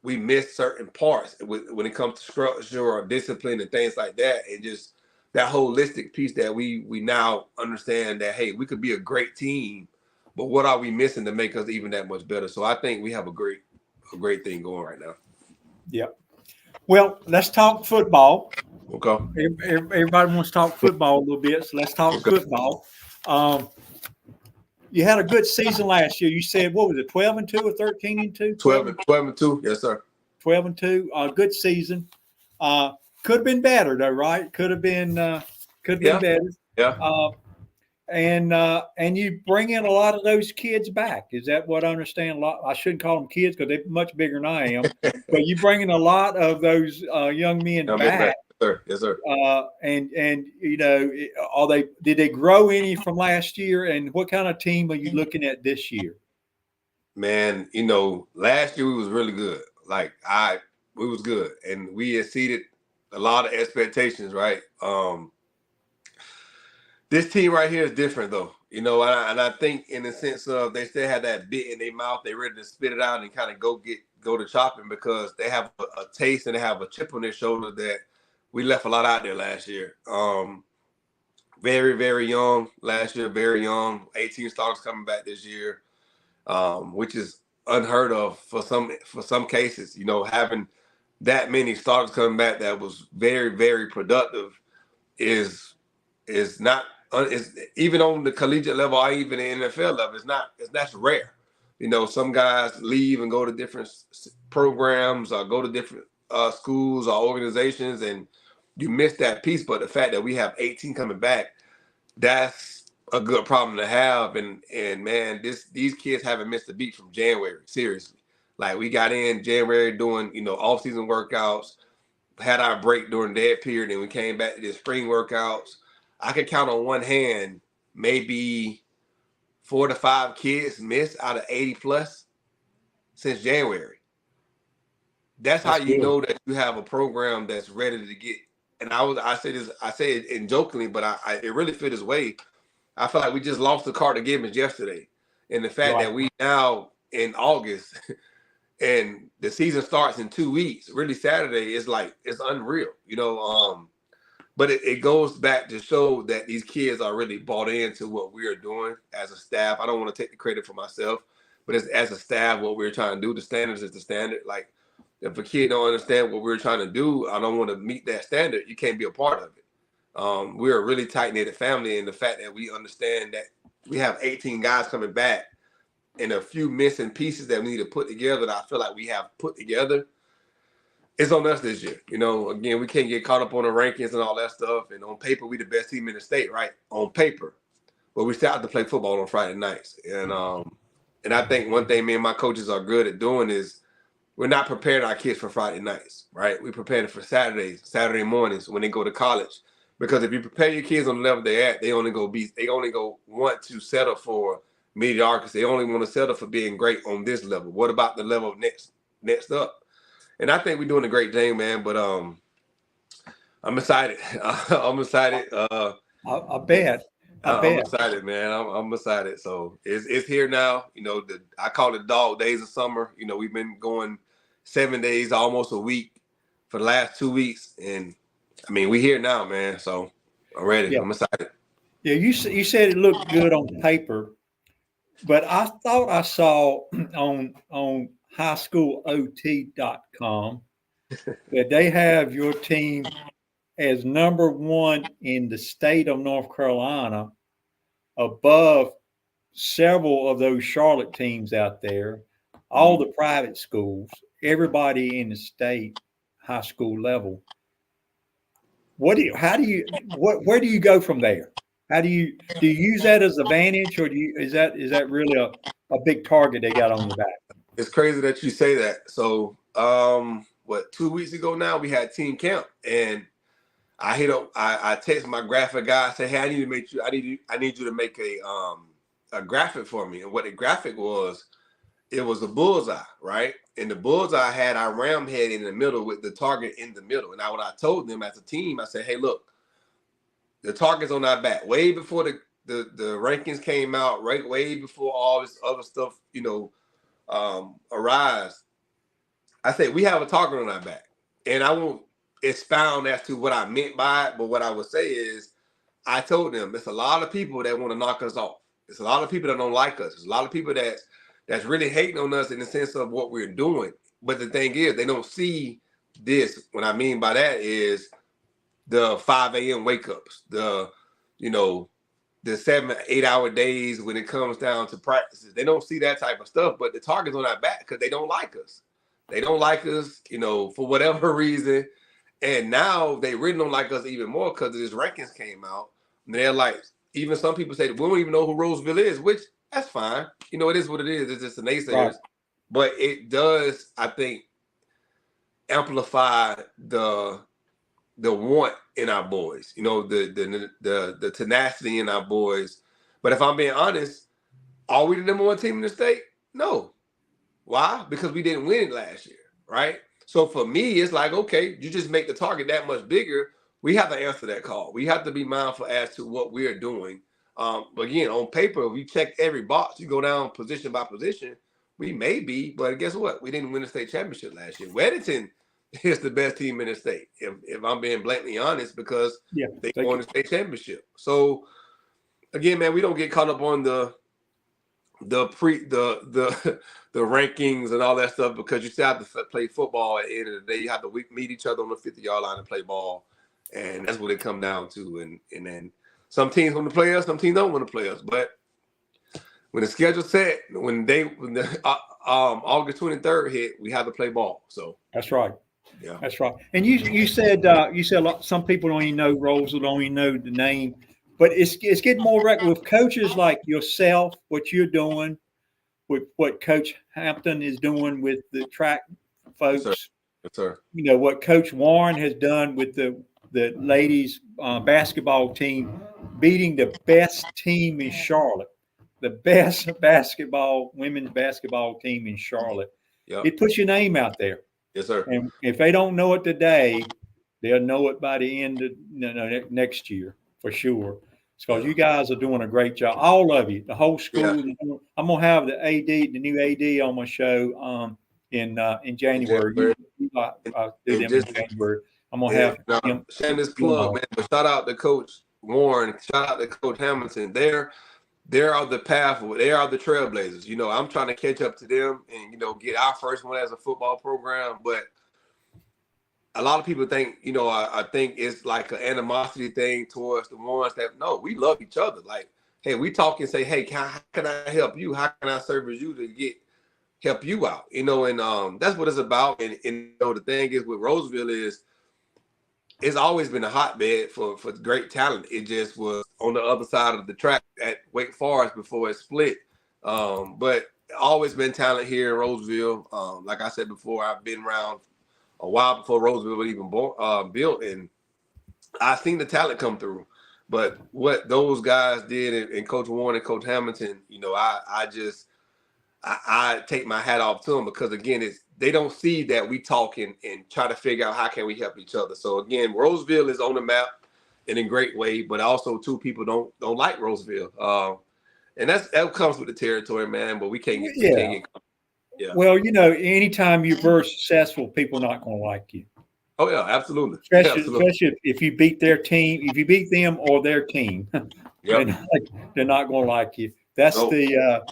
we miss certain parts when it comes to structure or discipline and things like that, and just that holistic piece that we now understand that, hey, we could be a great team, but what are we missing to make us even that much better? So I think we have a great thing going right now. Yep. Well, let's talk football. Okay. Everybody wants to talk football a little bit, so let's talk football. You had a good season last year. You said, what was it, 12-2 or 13-2? 12-2, yes, sir. 12-2, good season. Could have been better though, right? Could have been better. Yeah. And you bring in a lot of those kids back. Is that what I understand? A lot. I shouldn't call them kids because they're much bigger than I am. But you bring in a lot of those young men back. Yes, sir. And did they grow any from last year? And what kind of team are you looking at this year? Man, last year we was really good. Like we was good, and we exceeded a lot of expectations, right? This team right here is different, though, and I think in the sense of they still have that bit in their mouth, they ready to spit it out and kind of go to chopping, because they have a taste and they have a chip on their shoulder that we left a lot out there last year. Very, very young last year, very young. 18 starters coming back this year, which is unheard of for some cases. Having that many starters coming back that was very, very productive is not. It's even on the collegiate level or even the NFL level, that's rare. Some guys leave and go to different programs or go to different schools or organizations, and you miss that piece. But the fact that we have 18 coming back, that's a good problem to have. And man, these kids haven't missed a beat from January. Seriously, like, we got in January doing off-season workouts, had our break during that period, and we came back to the spring workouts. I could count on one hand maybe 4 to 5 kids missed out of 80 plus since January. That's how you know that you have a program that's ready to get. And I say it in jokingly, but it really fit his way. I feel like we just lost the Carter Gibbons yesterday. And the fact that we now in August and the season starts in 2 weeks, really Saturday is like, it's unreal, but it goes back to show that these kids are really bought into what we are doing as a staff. I don't want to take the credit for myself, but as a staff, what we're trying to do, the standards is the standard. Like, if a kid don't understand what we're trying to do, I don't want to meet that standard. You can't be a part of it. We're a really tight-knit family, and the fact that we understand that we have 18 guys coming back and a few missing pieces that we need to put together that I feel like we have put together, it's on us this year. Again, we can't get caught up on the rankings and all that stuff. And on paper, we the best team in the state, right? On paper. But we still have to play football on Friday nights. And I think one thing me and my coaches are good at doing is we're not preparing our kids for Friday nights, right? We prepare them for Saturday mornings when they go to college. Because if you prepare your kids on the level they're at, they only go want to settle for mediocrity. They only want to settle for being great on this level. What about the level next up? And I think we're doing a great thing, man. But I'm excited. I'm excited. I bet. I'm excited, man. I'm excited. So it's here now. I call it dog days of summer. We've been going 7 days, almost a week for the last 2 weeks, and I mean we're here now, man. So I'm ready. Yeah. I'm excited. Yeah, you said it looked good on paper, but I thought I saw on highschoolot.com that they have your team as number 1 in the state of North Carolina, above several of those Charlotte teams out there, all the private schools, everybody in the state high school level. Where do you go from there? Do you use that as advantage, or is that really a big target they got on your back? It's crazy that you say that. So 2 weeks ago now we had team camp, and I text my graphic guy, I said, hey, I need you to make a graphic for me. And what the graphic was, it was a bullseye, right? And the bullseye had our ram head in the middle with the target in the middle. And what I told them as a team, I said, hey, look, the target's on our back. Way before the rankings came out, right? Way before all this other stuff, arise. I said, we have a target on our back. And I won't expound as to what I meant by it, but what I would say is, I told them it's a lot of people that want to knock us off. It's a lot of people that don't like us. It's a lot of people that's really hating on us in the sense of what we're doing. But the thing is, they don't see this. What I mean by that is the 5 a.m. wake ups, the 7-8 hour days when it comes down to practices. They don't see that type of stuff, but the target's on our back because they don't like us. They don't like us, for whatever reason. And now they really don't like us even more because this rankings came out. And they're like, even some people say, we don't even know who Rolesville is, which that's fine. It is what it is. It's just the naysayers. Right. But it does, I think, amplify the want in our boys, the tenacity in our boys. But if I'm being honest, are we the number 1 team in the state? No. Why? Because we didn't win it last year, right? So for me, it's like, okay, you just make the target that much bigger. We have to answer that call. We have to be mindful as to what we're doing. But again, on paper, if you check every box, you go down position by position, we may be, but guess what? We didn't win the state championship last year. Weddington is the best team in the state, if I'm being blatantly honest, because they won the state championship. So again, man, we don't get caught up on the rankings and all that stuff, because you still have to play football. At the end of the day, you have to meet each other on the 50-yard line and play ball, and that's what it comes down to. And then some teams want to play us, some teams don't want to play us. But when the schedule's set, when the August 23rd hit, we have to play ball. So that's right. Yeah, that's right. And you said some people don't even know Rolesville, don't even know the name. But it's getting more with coaches like yourself, what you're doing, with what Coach Hampton is doing with the track folks. Yes, sir. What Coach Warren has done with the ladies basketball team, beating the best team in Charlotte, the best women's basketball team in Charlotte. Yep. It puts your name out there. Yes, sir. And if they don't know it today, they'll know it by the end of next year for sure. because you guys are doing a great job. All of you, the whole school. Yeah. I'm gonna have the new AD on my show in January. Do them in January. I'm gonna have him. Shameless plug, man. But shout out to Coach Warren. Shout out to Coach Hamilton. They are the pathway. They are the trailblazers. You know, I'm trying to catch up to them and, you know, get our first one as a football program. But a lot of people think, you know, I think it's like an animosity thing towards the ones that, no, we love each other. Like, hey, we talk and say, hey, how can I help you? How can I service you to help you out? You know, and that's what it's about. And you know, the thing is with Rolesville is, it's always been a hotbed for great talent. It just was on the other side of the track at Wake Forest before it split. But always been talent here in Rolesville. Like I said before, I've been around a while before Rolesville was even built, and I've seen the talent come through. But what those guys did, and Coach Warren and Coach Hamilton, you know, I take my hat off to them, because again, they don't see that we talk and try to figure out how can we help each other. So again, Rolesville is on the map in a great way, but also too, people don't like Rolesville. And that comes with the territory, man, but we can't get yeah. Well, you know, anytime you're very successful, people are not going to like you. Oh yeah, absolutely. Especially if you beat their team, if you beat them or their team, yep. they're not going to like you. That's the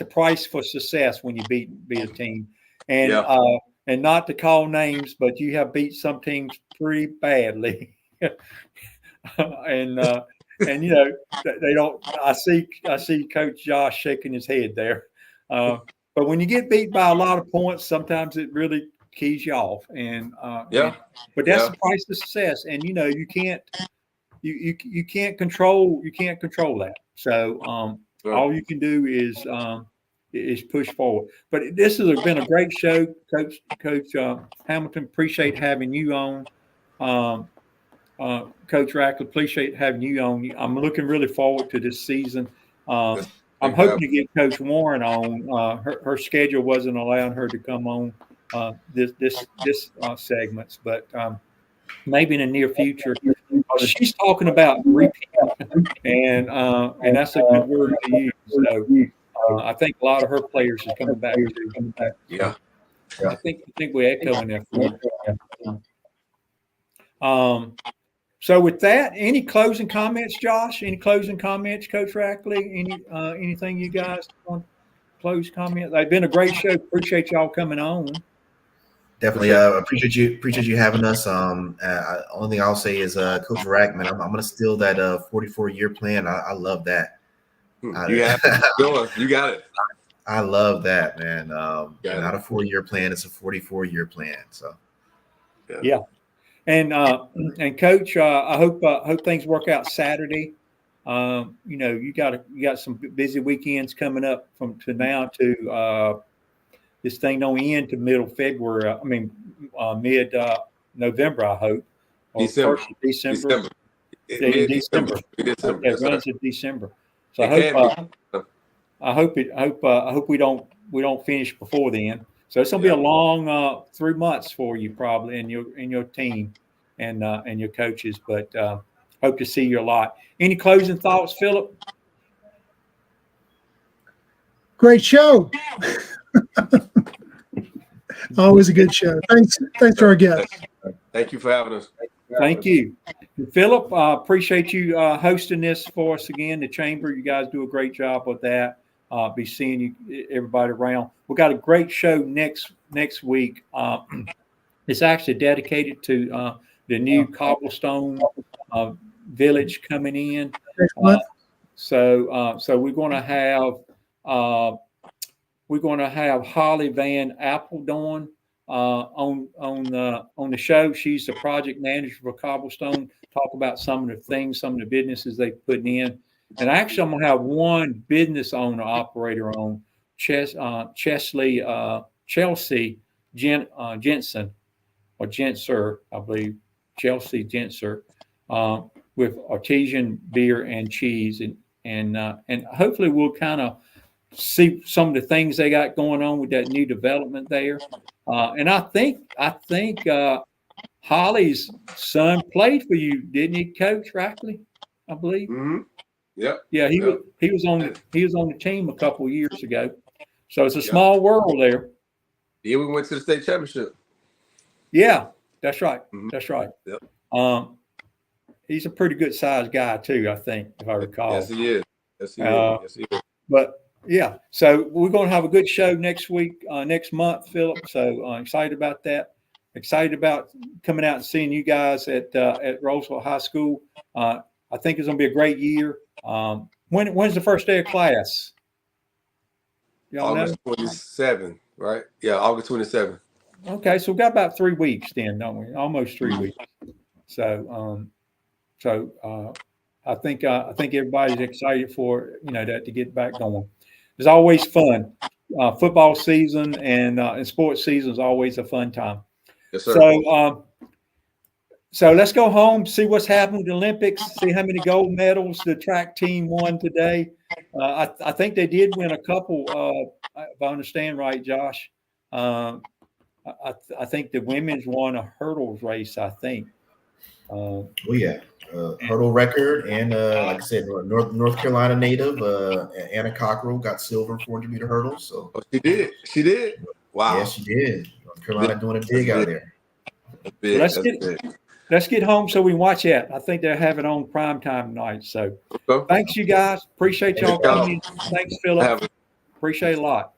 price for success when you beat a team. And and not to call names, but you have beat some teams pretty badly. and you know, they don't. I see Coach Josh shaking his head there. But when you get beat by a lot of points, sometimes it really keys you off. And but that's the price of success. And you know, you can't control that. So all you can do is push forward. But this has been a great show, Coach Hamilton. Appreciate having you on. Coach Rackley, appreciate having you on. I'm looking really forward to this season. I'm hoping to get Coach Warren on. Her schedule wasn't allowing her to come on this segments, but maybe in the near future. She's talking about repeat, and that's a good word to use. So I think a lot of her players is coming back too. Yeah. I think we're echoing that for you. So with that, any closing comments, Josh? Any closing comments, Coach Rackley? Anything you guys want to close comments? It's been a great show. Appreciate y'all coming on. Definitely appreciate you having us. Only thing I'll say is Coach Rack, man, I'm gonna steal that 44-year plan. I love that. You got it. I love that, man. Not a 4-year plan, it's a 44-year plan. So yeah. And Coach, I hope things work out Saturday. You know, you got some busy weekends coming up from now to this thing don't end to middle February. I mean, mid November, I hope. Or December. December. December. It runs in December. So I hope we don't finish before then. So it's gonna be a long 3 months for you probably and your team and your coaches. But hope to see you a lot. Any closing thoughts, Philip? Great show. Always a good show. Thanks to our guests. Thank you for having us. Thank you. Philip, appreciate you hosting this for us again. The Chamber, you guys do a great job with that. Be seeing you, everybody around. We got a great show next week. It's actually dedicated to the new cobblestone village coming in. So we're going to have Holly Van Appledorn on the show. She's the project manager for Cobblestone. Talk about some of the businesses they're putting in. And actually, I'm gonna have one business owner operator on, Chelsea Jensen or Gentser, I believe, Chelsea Gentser, with artesian beer and cheese, and hopefully we'll kind of see some of the things they got going on with that new development there. And I think Holly's son played for you, didn't he, Coach Rackley? I believe. Mm-hmm. Yep. Yeah, he was on the team a couple of years ago. So it's a small world there. Yeah, we went to the state championship. Yeah, that's right. Mm-hmm. That's right. Yep. He's a pretty good sized guy too, I think, if I recall. Yes, he is. Yes, he is. Yes, he is. But yeah, so we're going to have a good show next week, next month, Philip. So excited about that. Excited about coming out and seeing you guys at Rolesville High School. I think it's going to be a great year. When's the first day of class? Y'all August 27th, right? Yeah, August 27th. Okay, so we've got about 3 weeks then, don't we? Almost 3 weeks. So, I think everybody's excited for that to get back going. It's always fun. Football season and sports season is always a fun time. Yes, sir. So let's go home, see what's happened with the Olympics, see how many gold medals the track team won today. I think they did win a couple, if I understand right, Josh. I think the women's won a hurdles race, I think. Hurdle record, and like I said, North Carolina native Anna Cockrell got silver in 400-meter hurdles. So she did. Wow. Yeah, she did. North Carolina doing a dig out there. Let's get home so we can watch that. I think they'll have it on prime time tonight. So thanks, you guys. Appreciate y'all coming. Thanks, Philip. Appreciate it a lot.